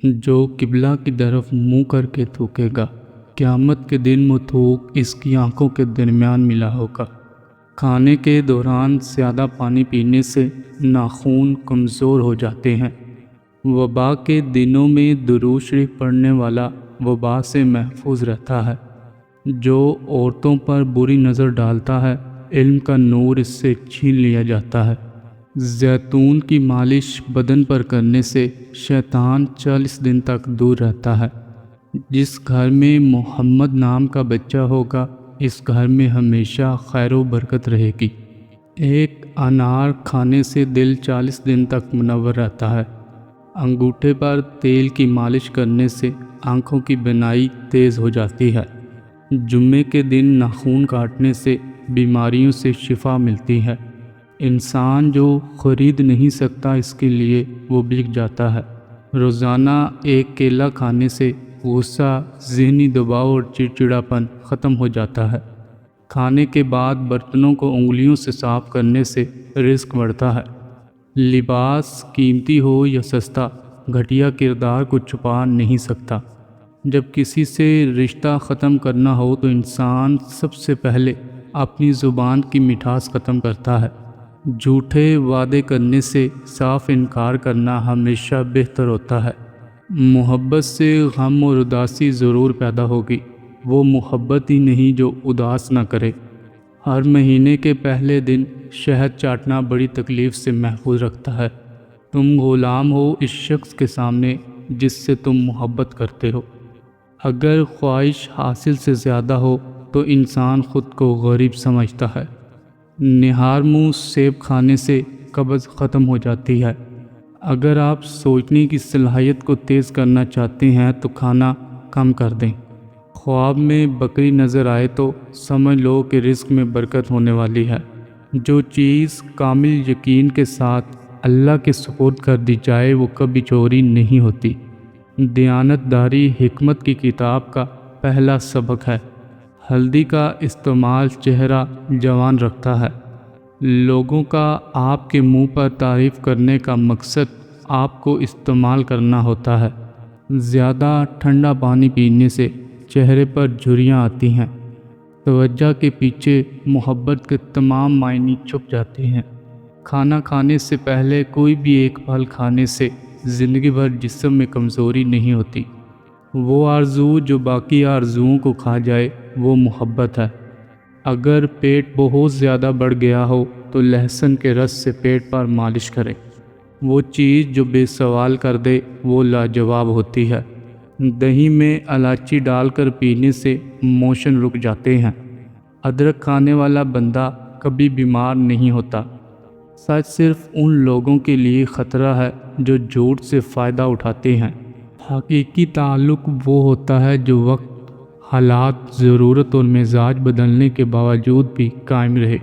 جو قبلہ کی طرف منہ کر کے تھوکے گا، قیامت کے دن وہ تھوک اس کی آنکھوں کے درمیان ملا ہوگا۔ کھانے کے دوران زیادہ پانی پینے سے ناخن کمزور ہو جاتے ہیں۔ وبا کے دنوں میں درود شریف پڑھنے والا وبا سے محفوظ رہتا ہے۔ جو عورتوں پر بری نظر ڈالتا ہے، علم کا نور اس سے چھین لیا جاتا ہے۔ زیتون کی مالش بدن پر کرنے سے شیطان 40 دن تک دور رہتا ہے۔ جس گھر میں محمد نام کا بچہ ہوگا، اس گھر میں ہمیشہ خیر و برکت رہے گی۔ ایک انار کھانے سے دل 40 دن تک منور رہتا ہے۔ انگوٹھے پر تیل کی مالش کرنے سے آنکھوں کی بینائی تیز ہو جاتی ہے۔ جمعے کے دن ناخن کاٹنے سے بیماریوں سے شفا ملتی ہے۔ انسان جو خرید نہیں سکتا، اس کے لیے وہ بک جاتا ہے۔ روزانہ ایک کیلا کھانے سے غصہ، ذہنی دباؤ اور چڑچڑاپن ختم ہو جاتا ہے۔ کھانے کے بعد برتنوں کو انگلیوں سے صاف کرنے سے رزق بڑھتا ہے۔ لباس قیمتی ہو یا سستا، گھٹیا کردار کو چھپا نہیں سکتا۔ جب کسی سے رشتہ ختم کرنا ہو تو انسان سب سے پہلے اپنی زبان کی مٹھاس ختم کرتا ہے۔ جھوٹے وعدے کرنے سے صاف انکار کرنا ہمیشہ بہتر ہوتا ہے۔ محبت سے غم اور اداسی ضرور پیدا ہوگی، وہ محبت ہی نہیں جو اداس نہ کرے۔ ہر مہینے کے پہلے دن شہد چاٹنا بڑی تکلیف سے محفوظ رکھتا ہے۔ تم غلام ہو اس شخص کے سامنے جس سے تم محبت کرتے ہو۔ اگر خواہش حاصل سے زیادہ ہو تو انسان خود کو غریب سمجھتا ہے۔ نہار منہ سیب کھانے سے قبض ختم ہو جاتی ہے۔ اگر آپ سوچنے کی صلاحیت کو تیز کرنا چاہتے ہیں تو کھانا کم کر دیں۔ خواب میں بکری نظر آئے تو سمجھ لو کہ رزق میں برکت ہونے والی ہے۔ جو چیز کامل یقین کے ساتھ اللہ کے سپرد کر دی جائے وہ کبھی چوری نہیں ہوتی۔ دیانت داری حکمت کی کتاب کا پہلا سبق ہے۔ ہلدی کا استعمال چہرہ جوان رکھتا ہے۔ لوگوں کا آپ کے منہ پر تعریف کرنے کا مقصد آپ کو استعمال کرنا ہوتا ہے۔ زیادہ ٹھنڈا پانی پینے سے چہرے پر جھریاں آتی ہیں۔ توجہ کے پیچھے محبت کے تمام معنی چھپ جاتے ہیں۔ کھانا کھانے سے پہلے کوئی بھی ایک پھل کھانے سے زندگی بھر جسم میں کمزوری نہیں ہوتی۔ وہ آرزو جو باقی آرزوؤں کو کھا جائے وہ محبت ہے۔ اگر پیٹ بہت زیادہ بڑھ گیا ہو تو لہسن کے رس سے پیٹ پر مالش کریں۔ وہ چیز جو بے سوال کر دے وہ لاجواب ہوتی ہے۔ دہی میں الائچی ڈال کر پینے سے موشن رک جاتے ہیں۔ ادرک کھانے والا بندہ کبھی بیمار نہیں ہوتا۔ سچ صرف ان لوگوں کے لیے خطرہ ہے جو جھوٹ سے فائدہ اٹھاتے ہیں۔ حقیقی تعلق وہ ہوتا ہے جو وقت، حالات، ضرورت اور مزاج بدلنے کے باوجود بھی قائم رہے۔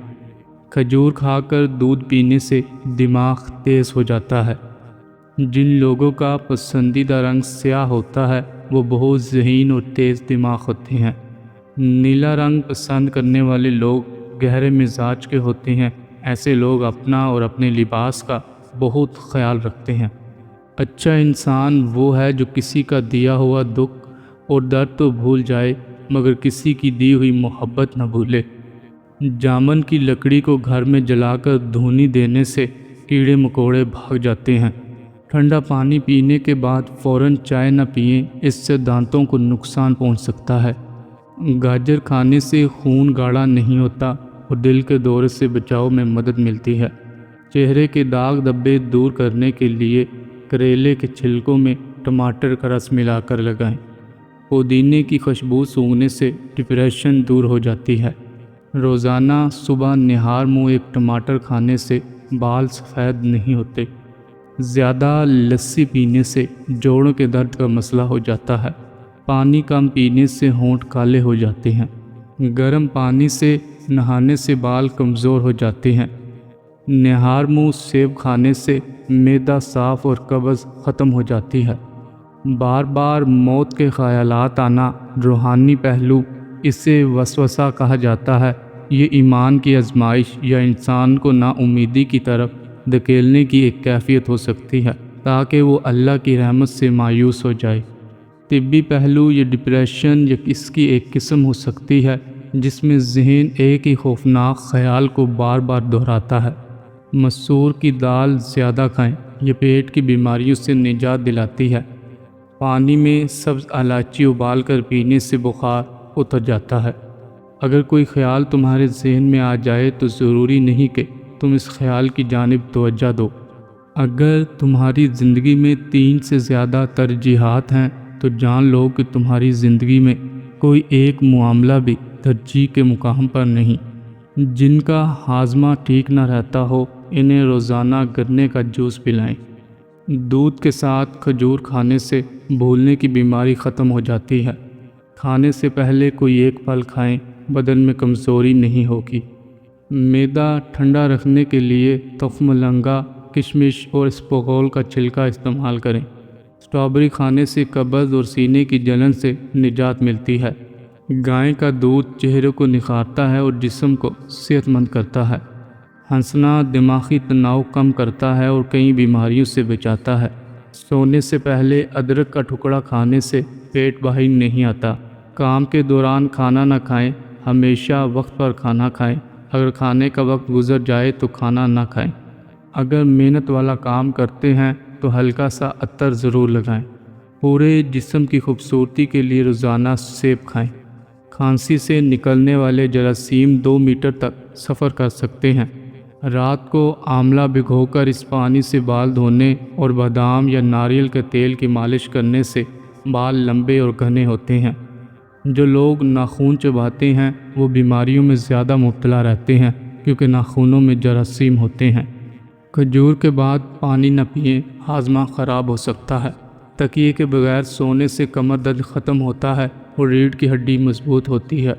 کھجور کھا کر دودھ پینے سے دماغ تیز ہو جاتا ہے۔ جن لوگوں کا پسندیدہ رنگ سیاہ ہوتا ہے وہ بہت ذہین اور تیز دماغ ہوتے ہیں۔ نیلا رنگ پسند کرنے والے لوگ گہرے مزاج کے ہوتے ہیں۔ ایسے لوگ اپنا اور اپنے لباس کا بہت خیال رکھتے ہیں۔ اچھا انسان وہ ہے جو کسی کا دیا ہوا دکھ اور درد تو بھول جائے مگر کسی کی دی ہوئی محبت نہ بھولے۔ جامن کی لکڑی کو گھر میں جلا کر دھونی دینے سے کیڑے مکوڑے بھاگ جاتے ہیں۔ ٹھنڈا پانی پینے کے بعد فوراً چائے نہ پئیں، اس سے دانتوں کو نقصان پہنچ سکتا ہے۔ گاجر کھانے سے خون گاڑھا نہیں ہوتا اور دل کے دورے سے بچاؤ میں مدد ملتی ہے۔ چہرے کے داغ دھبے دور کرنے کے لیے کریلے کے چھلکوں میں ٹماٹر کا رس ملا کر لگائیں۔ پودینے کی خوشبو سونگھنے سے ڈپریشن دور ہو جاتی ہے۔ روزانہ صبح نہار منہ ایک ٹماٹر کھانے سے بال سفید نہیں ہوتے۔ زیادہ لسی پینے سے جوڑوں کے درد کا مسئلہ ہو جاتا ہے۔ پانی کم پینے سے ہونٹ کالے ہو جاتے ہیں۔ گرم پانی سے نہانے سے بال کمزور ہو جاتے ہیں۔ نہار منہ سیب کھانے سے معدہ صاف اور قبض ختم ہو جاتی ہے۔ بار بار موت کے خیالات آنا روحانی پہلو، اسے وسوسہ کہا جاتا ہے۔ یہ ایمان کی آزمائش یا انسان کو نا امیدی کی طرف دھکیلنے کی ایک کیفیت ہو سکتی ہے۔ تاکہ وہ اللہ کی رحمت سے مایوس ہو جائے۔ طبی پہلو، یہ ڈپریشن یا اس کی ایک قسم ہو سکتی ہے جس میں ذہن ایک ہی خوفناک خیال کو بار بار دہراتا ہے۔ مسور کی دال زیادہ کھائیں، یہ پیٹ کی بیماریوں سے نجات دلاتی ہے۔ پانی میں سبز الائچی ابال کر پینے سے بخار اتر جاتا ہے۔ اگر کوئی خیال تمہارے ذہن میں آ جائے تو ضروری نہیں کہ تم اس خیال کی جانب توجہ دو۔ اگر تمہاری زندگی میں 3 سے زیادہ ترجیحات ہیں تو جان لو کہ تمہاری زندگی میں کوئی ایک معاملہ بھی ترجیح کے مقام پر نہیں۔ جن کا ہاضمہ ٹھیک نہ رہتا ہو انہیں روزانہ گنے کا جوس پلائیں۔ دودھ کے ساتھ کھجور کھانے سے بھولنے کی بیماری ختم ہو جاتی ہے۔ کھانے سے پہلے کوئی ایک پھل کھائیں، بدن میں کمزوری نہیں ہوگی۔ معدہ ٹھنڈا رکھنے کے لیے تفملنگا، کشمش اور اسپغول کا چھلکا استعمال کریں۔ اسٹرابیری کھانے سے قبض اور سینے کی جلن سے نجات ملتی ہے۔ گائے کا دودھ چہرے کو نکھارتا ہے اور جسم کو صحت مند کرتا ہے۔ ہنسنا دماغی تناؤ کم کرتا ہے اور کئی بیماریوں سے بچاتا ہے۔ سونے سے پہلے ادرک کا ٹکڑا کھانے سے پیٹ باہر نہیں آتا۔ کام کے دوران کھانا نہ کھائیں، ہمیشہ وقت پر کھانا کھائیں۔ اگر کھانے کا وقت گزر جائے تو کھانا نہ کھائیں۔ اگر محنت والا کام کرتے ہیں تو ہلکا سا عطر ضرور لگائیں۔ پورے جسم کی خوبصورتی کے لیے روزانہ سیب کھائیں۔ کھانسی سے نکلنے والے جراثیم 2 میٹر تک سفر کر سکتے ہیں۔ رات کو آملہ بھگو کر اس پانی سے بال دھونے اور بادام یا ناریل کے تیل کی مالش کرنے سے بال لمبے اور گھنے ہوتے ہیں۔ جو لوگ ناخن چباتے ہیں وہ بیماریوں میں زیادہ مبتلا رہتے ہیں کیونکہ ناخنوں میں جراثیم ہوتے ہیں۔ کھجور کے بعد پانی نہ پئیں، ہاضمہ خراب ہو سکتا ہے۔ تکیے کے بغیر سونے سے کمر درد ختم ہوتا ہے اور ریڑھ کی ہڈی مضبوط ہوتی ہے۔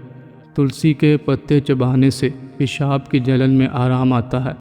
تلسی کے پتے چبانے سے پیشاب کی جلن میں آرام آتا ہے۔